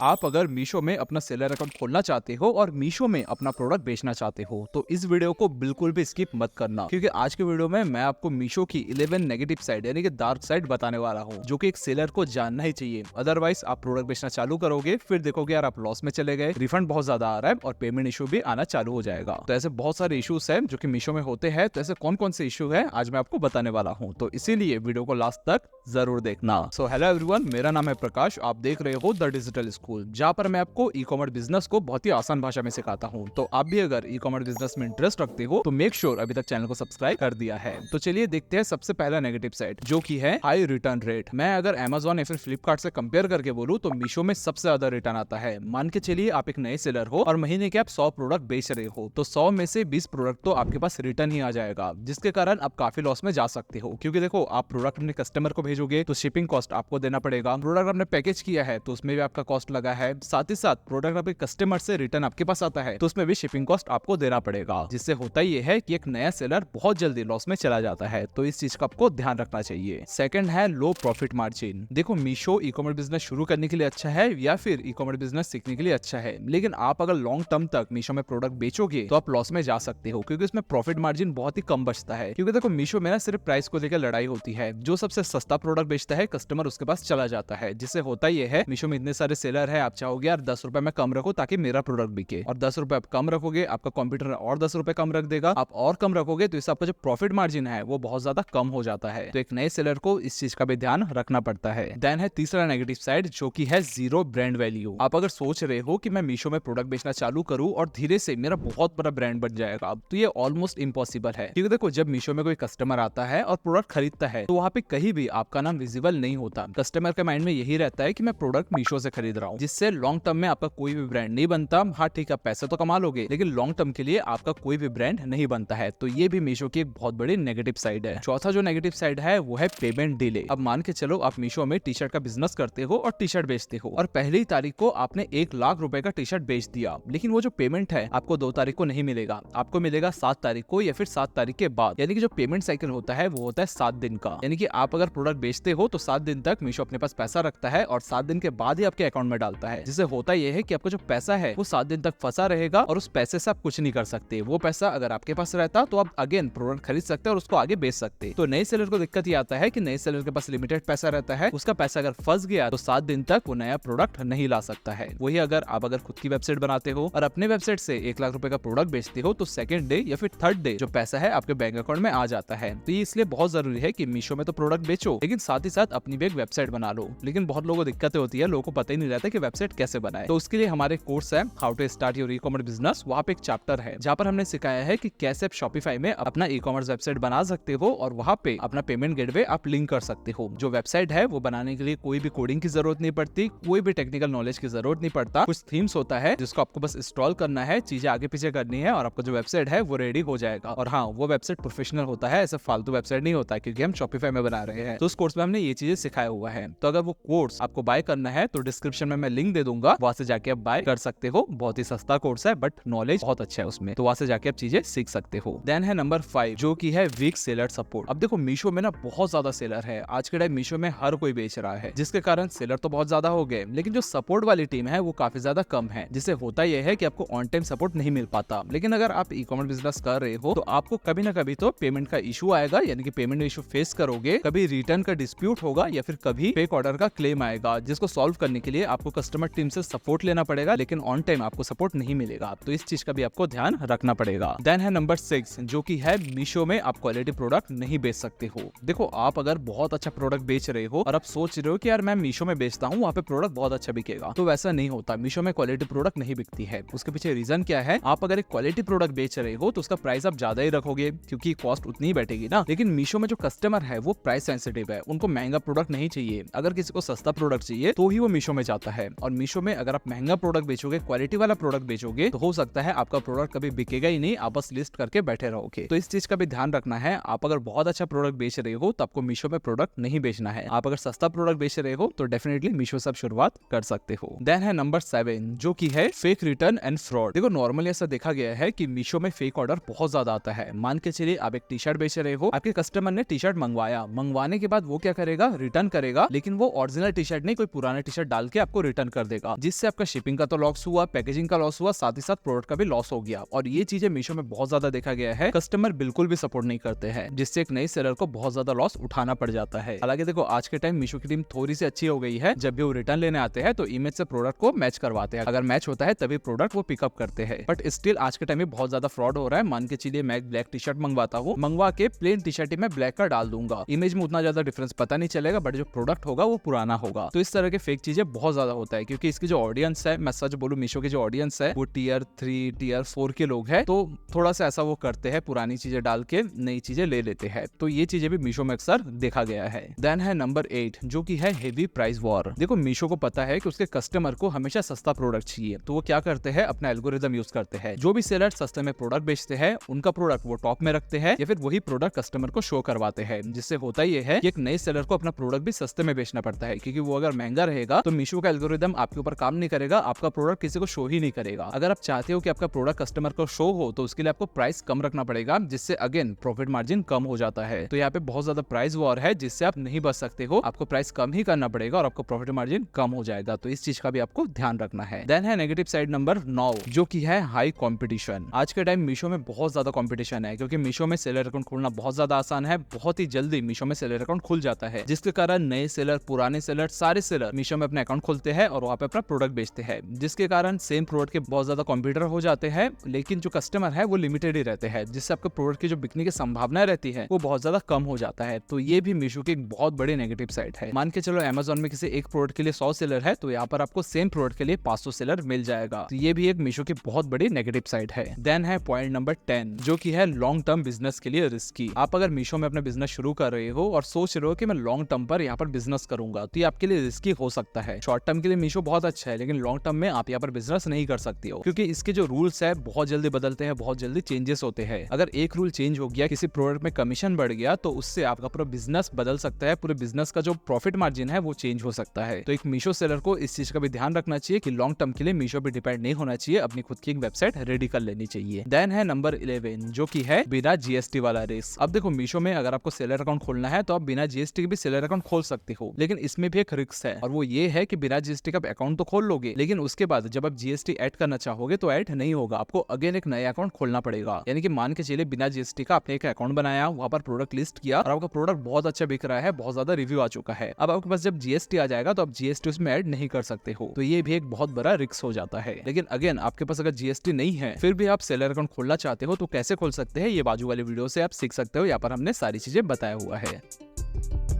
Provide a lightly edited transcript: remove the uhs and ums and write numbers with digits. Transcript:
आप अगर मीशो में अपना सेलर अकाउंट खोलना चाहते हो और मीशो में अपना प्रोडक्ट बेचना चाहते हो तो इस वीडियो को बिल्कुल भी स्किप मत करना, क्योंकि आज के वीडियो में मैं आपको मीशो की 11 नेगेटिव साइड यानी कि डार्क साइड बताने वाला हूँ, जो कि एक सेलर को जानना ही चाहिए। अदरवाइज आप प्रोडक्ट बेचना चालू करोगे, फिर देखोगे यार आप लॉस में चले गए, रिफंड बहुत ज्यादा आ रहा है और पेमेंट इशू भी आना चालू हो जाएगा। तो ऐसे बहुत सारे इशूज है जो कि मीशो में होते हैं। तो ऐसे कौन कौन से इशू है आज मैं आपको बताने वाला हूँ, तो इसीलिए वीडियो को लास्ट तक जरूर देखना। सो हेलो एवरीवन, मेरा नाम है प्रकाश, आप देख रहे हो द डिजिटल स्कूल, जहाँ पर मैं आपको ई कॉमर्स बिजनेस को बहुत ही आसान भाषा में सिखाता हूँ। तो आप भी अगर ई कॉमर्स बिजनेस में इंटरेस्ट रखते हो तो मेक श्योर अभी तक चैनल को सब्सक्राइब कर दिया है। तो चलिए देखते हैं सबसे पहला नेगेटिव साइड, जो की है हाई रिटर्न रेट। मैं अगर अमेजोन या फिर फ्लिपकार्ट से कंपेयर करके बोलूँ तो मीशो में सबसे ज्यादा रिटर्न आता है। मान के चलिए आप एक नए सेलर हो और महीने के आप 100 प्रोडक्ट बेच रहे हो, तो 100 में से 20 प्रोडक्ट तो आपके पास रिटर्न ही आ जाएगा, जिसके कारण आप काफी लॉस में जा सकते हो। क्योंकि देखो, आप प्रोडक्ट अपने कस्टमर को भेजोगे तो शिपिंग कॉस्ट आपको देना पड़ेगा, प्रोडक्ट आपने पैकेज किया है तो उसमें भी आपका कॉस्ट लगा है, साथ ही साथ प्रोडक्ट आपके कस्टमर से रिटर्न आपके पास आता है तो उसमें भी शिपिंग कॉस्ट आपको देना पड़ेगा, जिससे होता ही है कि एक नया सेलर बहुत जल्दी लॉस में चला जाता है। तो इस चीज का आपको ध्यान रखना चाहिए। सेकंड है लो प्रॉफिट मार्जिन। देखो, मीशो ई कॉमर्स बिजनेस शुरू करने के लिए अच्छा है या फिर ई कॉमर्स बिजनेस सीखने के लिए अच्छा है, लेकिन आप अगर लॉन्ग टर्म तक मीशो में प्रोडक्ट बेचोगे तो आप लॉस में जा सकते हो, क्योंकि इसमें प्रॉफिट मार्जिन बहुत ही कम बचता है। क्योंकि देखो, मीशो में ना सिर्फ प्राइस को लेकर लड़ाई होती है। जो सबसे सस्ता प्रोडक्ट बेचता है कस्टमर उसके पास चला जाता है, जिससे होता ही है मीशो में इतने सारे सेलर है, आप चाहोगे यार 10 रुपए में कम रखो ताकि मेरा प्रोडक्ट बिके, और 10 रुपए आप कम रखोगे आपका कंप्यूटर और 10 रुपए कम रख देगा, आप और कम रखोगे तो इससे आपका जो प्रॉफिट मार्जिन है वो बहुत ज्यादा कम हो जाता है। तो एक नए सेलर को इस चीज का भी ध्यान रखना पड़ता है। देन है तीसरा नेगेटिव साइड, जो की है जीरो ब्रांड वैल्यू। आप अगर सोच रहे हो कि मैं मीशो में प्रोडक्ट बेचना चालू करूं और धीरे से मेरा बहुत बड़ा ब्रांड बन जाएगा, तो ये ऑलमोस्ट इम्पॉसिबल है। क्योंकि देखो, जब मीशो में कोई कस्टमर आता है और प्रोडक्ट खरीदता है तो वहाँ पे कहीं भी आपका नाम विजिबल नहीं होता। कस्टमर के माइंड में यही रहता है कि मैं प्रोडक्ट मीशो से खरीद रहा हूँ, जिससे लॉन्ग टर्म में आपका कोई भी ब्रांड नहीं बनता। हाँ ठीक है, पैसे तो कमा लोगे, लेकिन लॉन्ग टर्म के लिए आपका कोई भी ब्रांड नहीं बनता है। तो ये भी मीशो की एक बहुत बड़ी नेगेटिव साइड है। चौथा जो नेगेटिव साइड है वो है पेमेंट डिले। अब मान के चलो आप मीशो में टी शर्ट का बिजनेस करते हो और टी शर्ट बेचते हो, और पहली तारीख को आपने 1 लाख रुपए का टी शर्ट बेच दिया, लेकिन वो जो पेमेंट है आपको 2 तारीख को नहीं मिलेगा, आपको मिलेगा 7 तारीख को या फिर 7 तारीख के बाद। यानी कि जो पेमेंट साइकिल होता है वो होता है 7 दिन का। यानी कि आप अगर प्रोडक्ट बेचते हो तो 7 दिन तक मीशो अपने पास पैसा रखता है और 7 दिन के बाद ही आपके अकाउंट में डालता है, जिससे होता यह है कि आपका जो पैसा है वो 7 दिन तक फंसा रहेगा और उस पैसे से आप कुछ नहीं कर सकते। वो पैसा अगर आपके पास रहता तो आप अगेन प्रोडक्ट खरीद सकते और उसको आगे बेच सकते। तो नए सेलर को दिक्कत ये आता है कि नए सेलर के पास लिमिटेड पैसा रहता है, उसका पैसा अगर फंस गया तो 7 दिन तक वो नया प्रोडक्ट नहीं ला सकता है। वही अगर आप खुद की वेबसाइट बनाते हो और अपने वेबसाइट से 1 लाख रुपए का प्रोडक्ट बेचते हो तो सेकंड डे या फिर थर्ड डे जो पैसा है आपके बैंक अकाउंट में आ जाता है। तो ये इसलिए बहुत जरूरी है कि मीशो में तो प्रोडक्ट बेचो, लेकिन साथ ही साथ अपनी भी एक वेबसाइट बना लो। लेकिन बहुत लोगों को दिक्कतें होती है, लोगों को पता ही नहीं रहता कि वेबसाइट कैसे बनाए। तो उसके लिए हमारे कोर्स है how to start your e commerce business. वहाँ पे एक चैप्टर है जहाँ पर हमने सिखाया है कि कैसे आप शॉपिफाई में अपना ई कॉमर्स वेबसाइट बना सकते हो और वहाँ पे अपना पेमेंट गेटवे आप लिंक कर सकते हो। जो वेबसाइट है वो बनाने के लिए कोई भी कोडिंग की जरूरत नहीं पड़ती, कोई भी टेक्निकल नॉलेज की जरूरत नहीं पड़ता। कुछ थीम्स होता है जिसको आपको बस इंस्टॉल करना है, चीजें आगे पीछे करनी है और आपका जो वेबसाइट है वो रेडी हो जाएगा। और हाँ, वो वेबसाइट प्रोफेशनल होता है, ऐसा फालतू वेबसाइट नहीं होता, क्योंकि हम शॉपिफाई में बना रहे हैं। तो उस कोर्स में हमने ये चीजें सिखाया हुआ है। तो अगर वो कोर्स आपको बाय करना है तो डिस्क्रिप्शन में मैं लिंक दे दूंगा, वहां से जाके आप बाय कर सकते हो। बहुत ही सस्ता कोर्स है बट नॉलेज बहुत अच्छा है उसमें, तो वहां से जाके आप चीजें सीख सकते हो। देन है नंबर 5, जो की है वीक सेलर सपोर्ट। अब देखो, मीशो में ना बहुत ज्यादा सेलर है। आज के टाइम मीशो में हर कोई बेच रहा है, जिसके कारण सेलर तो बहुत ज्यादा हो गए, लेकिन जो सपोर्ट वाली टीम है वो काफी ज्यादा कम है, जिससे होता यह है कि आपको ऑन टाइम सपोर्ट नहीं मिल पाता। लेकिन अगर आप ई कॉमर्स बिजनेस कर रहे हो तो आपको कभी ना कभी तो पेमेंट का इशू आएगा, यानी कि पेमेंट इशू फेस करोगे, कभी रिटर्न का डिस्प्यूट होगा या फिर कभी फेक ऑर्डर का क्लेम आएगा, जिसको सॉल्व करने के लिए आपको कस्टमर टीम से सपोर्ट लेना पड़ेगा, लेकिन ऑन टाइम आपको सपोर्ट नहीं मिलेगा। तो इस चीज का भी आपको ध्यान रखना पड़ेगा। देन है नंबर 6, जो की है मीशो में आप क्वालिटी प्रोडक्ट नहीं बेच सकते हो। देखो, आप अगर बहुत अच्छा प्रोडक्ट बेच रहे हो और आप सोच रहे हो कि यार मैं मीशो में बेचता हूँ, वहाँ पे प्रोडक्ट बहुत अच्छा बिकेगा, तो वैसा नहीं होता। मीशो में क्वालिटी प्रोडक्ट नहीं बिकती है। उसके पीछे रीजन क्या है? आप अगर एक क्वालिटी प्रोडक्ट बेच रहे हो तो उसका प्राइस आप ज्यादा ही रखोगे, क्योंकि कॉस्ट उतनी ही बैठेगी ना। लेकिन मीशो में जो कस्टमर है वो प्राइस सेंसिटिव है, उनको महंगा प्रोडक्ट नहीं चाहिए। अगर किसी को सस्ता प्रोडक्ट चाहिए तो ही वो मीशो में जाता है। और मीशो में अगर आप महंगा प्रोडक्ट बेचोगे, क्वालिटी वाला प्रोडक्ट बेचोगे, तो हो सकता है आपका प्रोडक्ट कभी बिकेगा ही नहीं, आप बस लिस्ट करके बैठे रहोगे। तो इस चीज का भी ध्यान रखना है। आप अगर बहुत अच्छा प्रोडक्ट बेच रहे हो तो आपको मीशो में प्रोडक्ट नहीं बेचना है। आप अगर सस्ता प्रोडक्ट बेच रहे हो तो डेफिनेटली मीशो से शुरुआत कर सकते हो। देन है नंबर 7, जो की है फेक रिटर्न एंड फ्रॉड। देखो, नॉर्मली ऐसा देखा गया है कि मीशो में फेक ऑर्डर बहुत ज्यादा आता है। मान के चलिए आप एक टी शर्ट बेच रहे हो, आपके कस्टमर ने टी शर्ट मंगवाया, मंगवाने के बाद वो क्या करेगा, रिटर्न करेगा, लेकिन वो ओरिजिनल टी शर्ट नहीं, कोई पुराना टी शर्ट डाल के आपको रिटर्न कर देगा, जिससे आपका शिपिंग का तो लॉस हुआ, पैकेजिंग का लॉस हुआ, साथ ही साथ प्रोडक्ट का भी लॉस हो गया। और ये चीजें मीशो में बहुत ज्यादा देखा गया है, कस्टमर बिल्कुल भी सपोर्ट नहीं करते हैं, जिससे एक नए सेलर को बहुत ज्यादा लॉस उठाना पड़ जाता है। हालांकि देखो आज के टाइम मीशो की टीम थोड़ी सी अच्छी हो गई है, जब भी वो रिटर्न लेने आते हैं तो इमेज से प्रोडक्ट को मैच करवाते हैं, अगर मैच होता है तभी प्रोडक्ट वो पिकअप करते हैं। बट स्टिल आज के टाइम में बहुत ज्यादा फ्रॉड हो रहा है। मान के चलिए मैं एक ब्लैक टी शर्ट मंगवाता हूँ, मंगवा के प्लेन टी शर्ट ही मैं ब्लैक का डाल दूंगा, इमेज में उतना ज्यादा डिफरेंस पता नहीं चलेगा, बट जो प्रोडक्ट होगा वो पुराना होगा। तो इस तरह के फेक चीजें बहुत ज्यादा होता है, क्योंकि इसकी जो ऑडियंस है, मैं सच बोलूं मीशो की जो ऑडियंस है वो टियर 3 टियर 4 के लोग हैं, तो थोड़ा सा ऐसा वो करते हैं, पुरानी चीजें डाल के नई चीजें ले लेते हैं। तो ये चीजें भी मीशो में अक्सर देखा गया है। देन है नंबर 8 जो कि है हेवी प्राइस वॉर। देखो मीशो को पता है कि उसके कस्टमर को हमेशा सस्ता प्रोडक्ट चाहिए, तो वो क्या करते हैं, अपना एल्गोरिदम यूज करते हैं। जो भी सेलर सस्ते में प्रोडक्ट बेचते हैं उनका प्रोडक्ट वो टॉप में रखते हैं, या फिर वही प्रोडक्ट कस्टमर को शो करवाते हैं, जिससे होता ये है कि एक नए सेलर को अपना प्रोडक्ट भी सस्ते में बेचना पड़ता है, क्योंकि वो अगर महंगा रहेगा तो मीशो का एल्गोरिदम आपके ऊपर काम नहीं करेगा, आपका प्रोडक्ट किसी को शो ही नहीं करेगा। अगर आप चाहते हो कि आपका प्रोडक्ट कस्टमर को शो हो तो उसके लिए आपको प्राइस कम रखना पड़ेगा, जिससे अगेन प्रॉफिट मार्जिन कम हो जाता है। तो यहाँ पे बहुत ज्यादा प्राइस वॉर है, जिससे आप नहीं बच सकते हो, आपको प्राइस कम ही करना पड़ेगा और आपको प्रॉफिट मार्जिन कम हो जाएगा। तो इस चीज का भी आपको ध्यान रखना है। देन है नेगेटिव साइड नंबर 9 जो कि है हाई कंपटीशन। आज के टाइम मीशो में बहुत ज्यादा कंपटीशन है, क्योंकि मीशो में सेलर अकाउंट खोलना बहुत ज्यादा आसान है, बहुत ही जल्दी मीशो में सेलर अकाउंट खुल जाता है, जिसके कारण नए सेलर, पुराने सेलर, सारे सेलर मीशो में अपने अकाउंट खोलते हैं और वहाँ पे अपना प्रोडक्ट बेचते हैं, जिसके कारण सेम प्रोडक्ट के बहुत ज्यादा कॉम्पिटिटर हो जाते हैं, लेकिन जो कस्टमर है वो लिमिटेड ही रहते हैं, जिससे आपके प्रोडक्ट की जो बिकने की संभावना रहती है वो बहुत ज्यादा कम हो जाता है। तो ये भी मीशो की एक बहुत बड़ी नेगेटिव साइड है। मान के चलो अमेज़न में किसी एक प्रोडक्ट के लिए 100 सेलर है, तो यहाँ पर आपको सेम प्रोडक्ट के लिए 500 सेलर मिल जाएगा। तो ये भी एक मीशो की बहुत बड़ी नेगेटिव साइड है। देन है पॉइंट नंबर 10 जो कि है लॉन्ग टर्म बिजनेस के लिए रिस्की। आप अगर मीशो में अपना बिजनेस शुरू कर रहे हो और सोच रहे हो कि मैं लॉन्ग टर्म पर यहाँ पर बिजनेस करूंगा, तो ये आपके लिए रिस्की हो सकता है। शॉर्ट टर्म के लिए मीशो बहुत अच्छा है, लेकिन लॉन्ग टर्म में आप यहाँ पर बिजनेस नहीं कर सकते हो, क्योंकि इसके जो रूल्स है बहुत जल्दी बदलते हैं, बहुत जल्दी चेंजेस होते हैं। अगर एक रूल चेंज हो गया, किसी प्रोडक्ट में कमीशन बढ़ गया, तो उससे आपका पूरा बिजनेस बदल सकता है, पूरे बिजनेस का जो प्रॉफिट मार्जिन है वो चेंज हो सकता है। तो एक मीशो सेलर को इस चीज का भी ध्यान रखना चाहिए कि लॉन्ग टर्म के लिए मीशो पे डिपेंड नहीं होना चाहिए, अपनी खुद की एक वेबसाइट रेडी कर लेनी चाहिए। देन है नंबर 11 जो कि है बिना जीएसटी वाला रिस्क। अब देखो मीशो में अगर आपको सेलर अकाउंट खोलना है तो आप बिना जीएसटी के भी सेलर अकाउंट खोल सकते हो, लेकिन इसमें भी एक रिस्क है, और वो ये है कि बिना जीएसटी का अकाउंट तो खोल लोगे, लेकिन उसके बाद जब आप जीएसटी ऐड करना चाहोगे तो ऐड नहीं होगा, आपको अगेन एक नया अकाउंट खोलना पड़ेगा। यानी कि मान के चलिए बिना जीएसटी का आपने एक अकाउंट बनाया, वहां पर प्रोडक्ट लिस्ट किया और आपका प्रोडक्ट बहुत अच्छा बिक रहा है, बहुत ज्यादा रिव्यू आ चुका है, अब आपके पास जब जीएसटी आ जाएगा तो आप जीएसटी उसमें ऐड नहीं कर सकते हो। तो ये भी एक बहुत बड़ा रिस्क हो जाता है। लेकिन अगेन आपके पास अगर जीएसटी नहीं है फिर भी आप सेलर अकाउंट खोलना चाहते हो तो कैसे खोल सकते हैं, ये बाजू वाले वीडियो से आप सीख सकते हो, यहाँ पर हमने सारी चीजें बताया हुआ है।